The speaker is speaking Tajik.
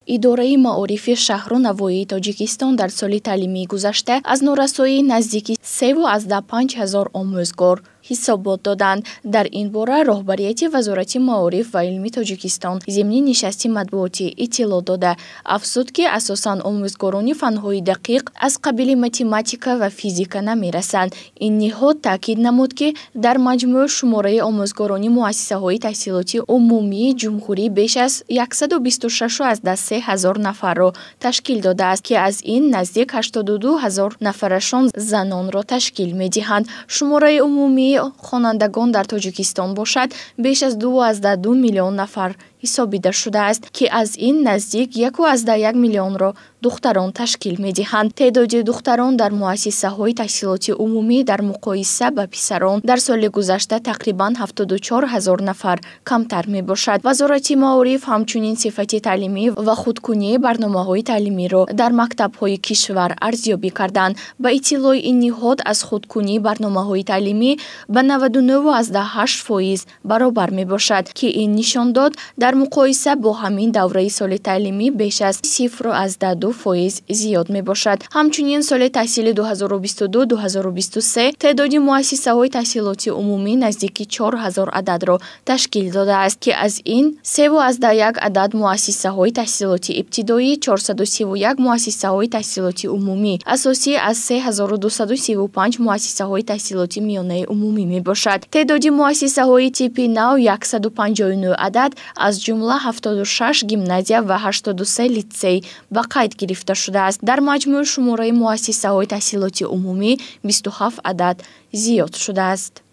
идораи маорифи шаҳру навоии Тоҷикистон дар соли таълимии гузашта аз норасоии наздики 3,5 ҳазор омӯзгор ҳисобот доданд. Дар ин бора роҳбарияти Вазорати маориф ва илми Тоҷикистон зимни нишасти матбуотӣ иттилоъ дода, афзуд ки асосан омӯзгорони фанҳои дақиқ аз қабили математика ва физика намерасанд. Ин ниҳод таъкид намуд, ки дар маҷмӯъ шумораи омӯзгорони муассисаҳои таҳсилоти умумии ҷумҳурӣ беш аз 126,3 ҳазор нафарро ташкил додааст, ки аз ин наздик 82 ҳазор нафарашон занонро ташкил медиҳанд. Шумораи умумии хонандагон дар Тоҷикистон бошад беш аз 2,2 миллион нафар ҳисобида шудааст, ки аз ин наздик 1,1 миллионро духтарон ташкил медиҳанд. теъдоди духтарон дар муассисаҳои таҳсилоти умумӣ дар муқоиса ба писарон дар соли гузашта тақрибан 74 ҳазор нафар камтар мебошад. Вазорати маориф ҳамчунин сифати таълимӣ ва худкунии барномаҳои таълимиро дар мактабҳои кишвар арзёбӣ карданд. Ба иттилои ин ниҳод аз худкунии барномаҳои таълимӣ ба 99,8% баробар мебошад, ки ин нишон дод дар муқоиса бо ҳамин давраи соли таълимӣ беш аз 0,2% зиёд мебошад. Ҳамчунин соли таҳсили 2022-2023 теъдоди муассисаҳои таҳсилоти умумӣ наздики 4 ҳазор ададро ташкил додааст, ки аз ин 3,1 адад муассисаҳои таҳсилоти ибтидоӣ, 431 муассисаҳои таҳсилоти умумӣ асосӣ аз 3235 муассисаҳои таҳсилоти миёнаи умумӣ мебошад. теъдоди муассисаҳои типи нав 159 адад, аз ҷумла 76 гимназия ва 83 литсей ба қайд гирифта шудааст. Дар маҷмӯъ шумораи муассисаҳои таҳсилоти умумӣ 27 адад зиёд шудааст.